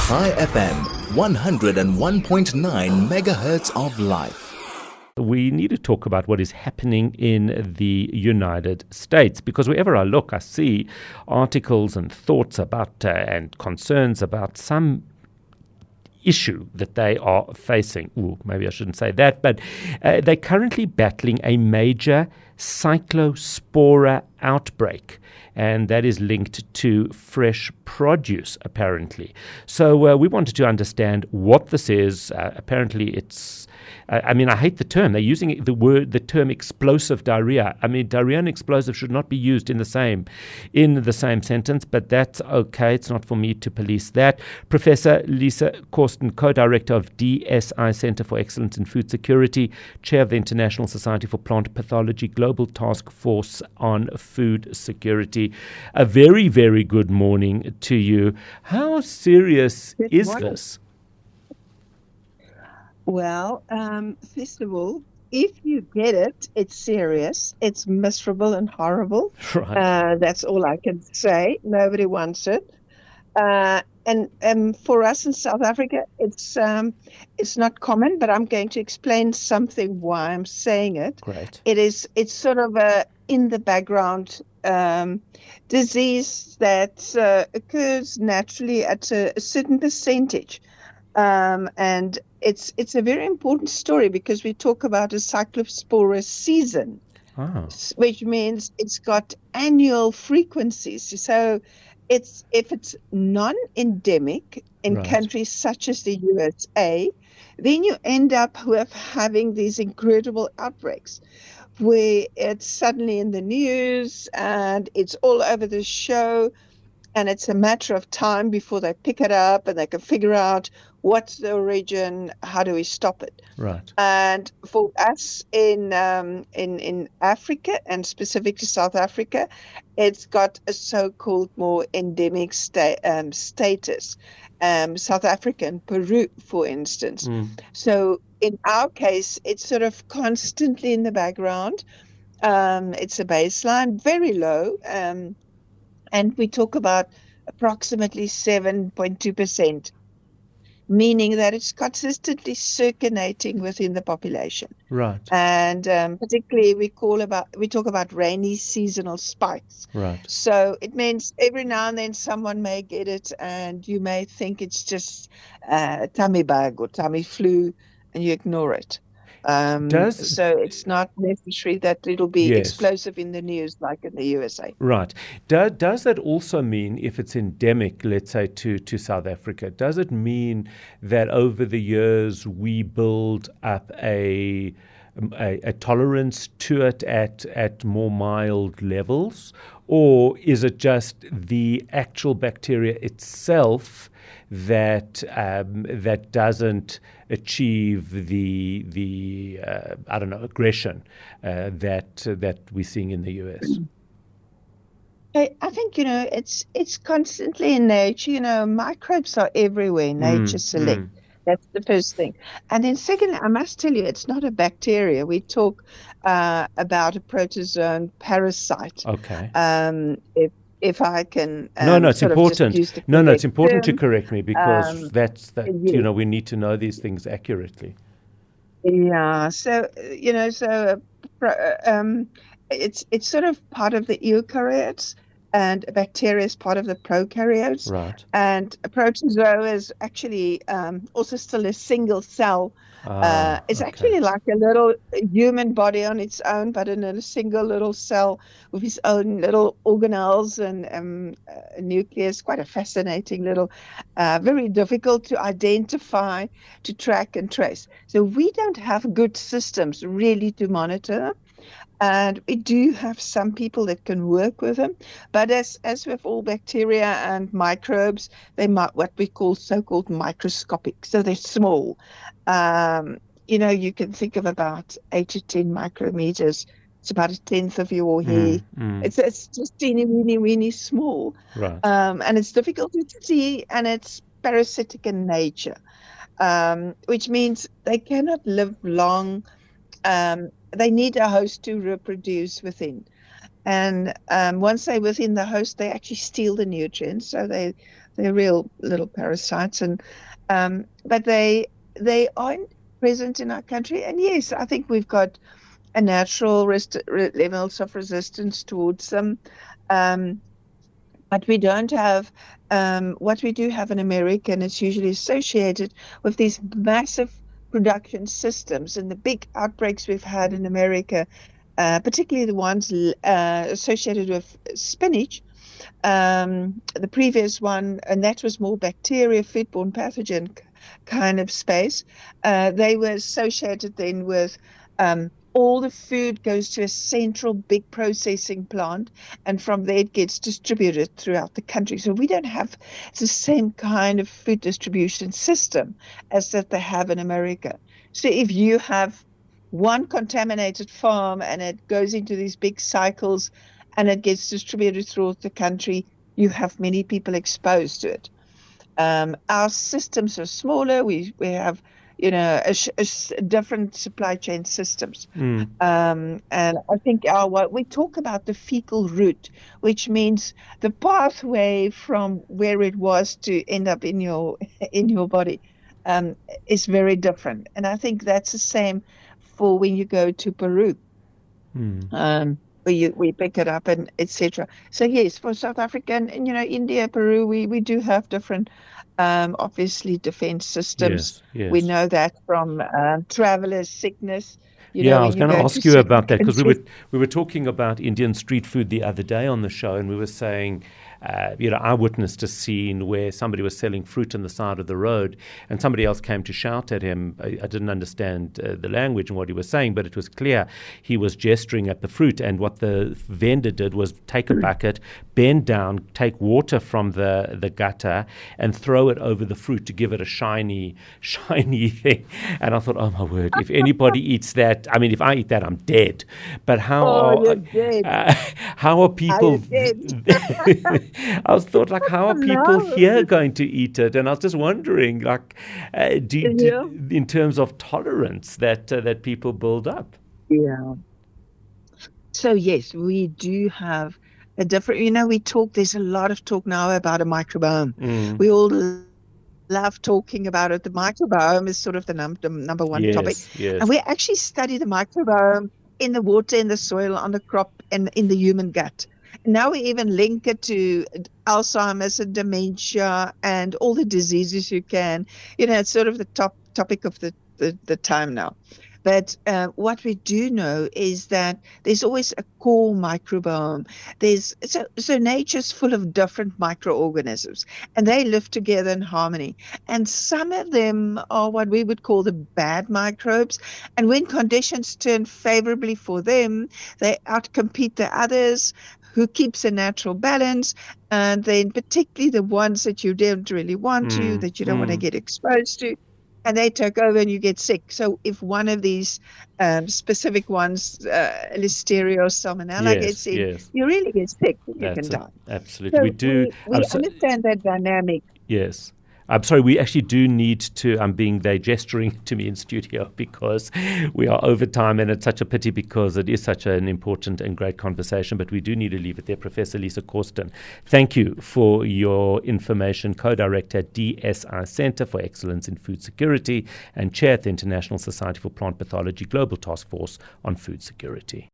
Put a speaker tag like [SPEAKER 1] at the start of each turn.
[SPEAKER 1] High FM, 101.9 megahertz of life.
[SPEAKER 2] We need to talk about what is happening in the United States, because wherever I look, I see articles and thoughts about and concerns about some issue that they are facing. Ooh, maybe I shouldn't say that, but they're currently battling a major Cyclospora outbreak, and that is linked to fresh produce, apparently. So we wanted to understand what this is. Apparently it's I hate the term. They're using the term explosive diarrhea. Diarrhea and explosive should not be used in the same sentence, but that's okay. It's not for me to police that. Professor Lise Korsten, co-director of DSI Center for Excellence in Food Security, chair of the International Society for Plant Pathology Global Task Force on Food Security. A very, very good morning to you. How serious is this?
[SPEAKER 3] Well, first of all, if you get it, it's serious. It's miserable and horrible.
[SPEAKER 2] Right.
[SPEAKER 3] That's all I can say. Nobody wants it. And for us in South Africa, it's not common, but I'm going to explain something why I'm saying it.
[SPEAKER 2] Great.
[SPEAKER 3] It's sort of a in the background disease that occurs naturally at a certain percentage. And it's a very important story because we talk about a Cyclospora season, which means it's got annual frequencies. So if it's non-endemic in countries such as the USA, then you end up with having these incredible outbreaks where it's suddenly in the news and it's all over the show. And it's a matter of time before they pick it up and they can figure out what's the origin, how do we stop it?
[SPEAKER 2] Right.
[SPEAKER 3] And for us in Africa, and specifically South Africa, it's got a so-called more endemic status. South Africa and Peru, for instance. So in our case, it's sort of constantly in the background. It's a baseline, very low. And we talk about approximately 7.2%, meaning that it's consistently circulating within the population.
[SPEAKER 2] Right.
[SPEAKER 3] And particularly we talk about rainy seasonal spikes.
[SPEAKER 2] Right.
[SPEAKER 3] So it means every now and then someone may get it and you may think it's just tummy bug or tummy flu and you ignore it. So it's not necessary that it'll be explosive in the news like in the USA.
[SPEAKER 2] Right. Does that also mean, if it's endemic, let's say to South Africa, does it mean that over the years we build up a tolerance to it at more mild levels? Or is it just the actual bacteria itself that doesn't achieve the aggression that we're seeing in the US?
[SPEAKER 3] I think it's constantly in nature. Microbes are everywhere. Nature select. That's the first thing. And then secondly, I must tell you, it's not a bacteria. We talk about a protozoan parasite.
[SPEAKER 2] Okay.
[SPEAKER 3] If I can.
[SPEAKER 2] It's important. It's important to correct me because we need to know these things accurately.
[SPEAKER 3] Yeah. So it's sort of part of the eukaryotes, and a bacteria is part of the prokaryotes.
[SPEAKER 2] Right.
[SPEAKER 3] And a protozoa is actually also still a single cell. It's actually like a little human body on its own, but in a single little cell with its own little organelles and nucleus. Quite a fascinating little, very difficult to identify, to track and trace. So we don't have good systems really to monitor. And we do have some people that can work with them. But as with all bacteria and microbes, they might what we call so-called microscopic. So they're small. You can think of about 8 to 10 micrometers. It's about a tenth of your hair. It's just teeny, weeny, weeny small.
[SPEAKER 2] Right.
[SPEAKER 3] And it's difficult to see, and it's parasitic in nature, which means they cannot live long. They need a host to reproduce within. And once they're within the host, they actually steal the nutrients. So they They're real little parasites, and but they aren't present in our country. And yes, I think we've got a natural levels of resistance towards them. But we don't have what we do have in America, and it's usually associated with these massive production systems and the big outbreaks we've had in America, particularly the ones associated with spinach. The previous one, and that was more bacteria, foodborne pathogen kind of space. They were associated then with all the food goes to a central big processing plant, and from there it gets distributed throughout the country. So we don't have the same kind of food distribution system as that they have in America. So if you have one contaminated farm and it goes into these big cycles and it gets distributed throughout the country, you have many people exposed to it. Our systems are smaller. We have different supply chain systems. And I think what we talk about the fecal route, which means the pathway from where it was to end up in your body, is very different. And I think that's the same for when you go to Peru, where we pick it up and etc. So yes, for South Africa and India, Peru, we do have different. Obviously, defense systems.
[SPEAKER 2] Yes.
[SPEAKER 3] We know that from traveler's sickness.
[SPEAKER 2] I was going to ask you about that, because we were talking about Indian street food the other day on the show, and we were saying, I witnessed a scene where somebody was selling fruit on the side of the road, and somebody else came to shout at him. I didn't understand the language and what he was saying, but it was clear he was gesturing at the fruit, and what the vendor did was take a bucket, bend down, take water from the gutter, and throw it over the fruit to give it a shiny thing. And I thought, oh my word, if anybody eats that, I mean, if I eat that, I'm dead. But how are people? I was thought, like, how are people here going to eat it? And I was just wondering, like, in terms of tolerance that people build up.
[SPEAKER 3] Yeah. So yes, we do have a different. There's a lot of talk now about a microbiome. We all love talking about it. The microbiome is sort of the number one topic.
[SPEAKER 2] Yes.
[SPEAKER 3] And we actually study the microbiome in the water, in the soil, on the crop, and in the human gut. And now we even link it to Alzheimer's and dementia and all the diseases you can. It's sort of the top topic of the time now. But what we do know is that there's always a core microbiome. So nature's full of different microorganisms, and they live together in harmony. And some of them are what we would call the bad microbes. And when conditions turn favorably for them, they outcompete the others, who keeps a natural balance, and then particularly the ones that you don't really want to, that you don't want to get exposed to. And they take over and you get sick. So if one of these specific ones, Listeria or Salmonella, gets in, you really get sick. You can die.
[SPEAKER 2] Absolutely.
[SPEAKER 3] So we understand that dynamic.
[SPEAKER 2] Yes. I'm sorry, we actually do need to, they're gesturing to me in studio because we are over time, and it's such a pity because it is such an important and great conversation, but we do need to leave it there. Professor Lise Korsten, thank you for your information, co-director at DSI Center for Excellence in Food Security and chair at the International Society for Plant Pathology Global Task Force on Food Security.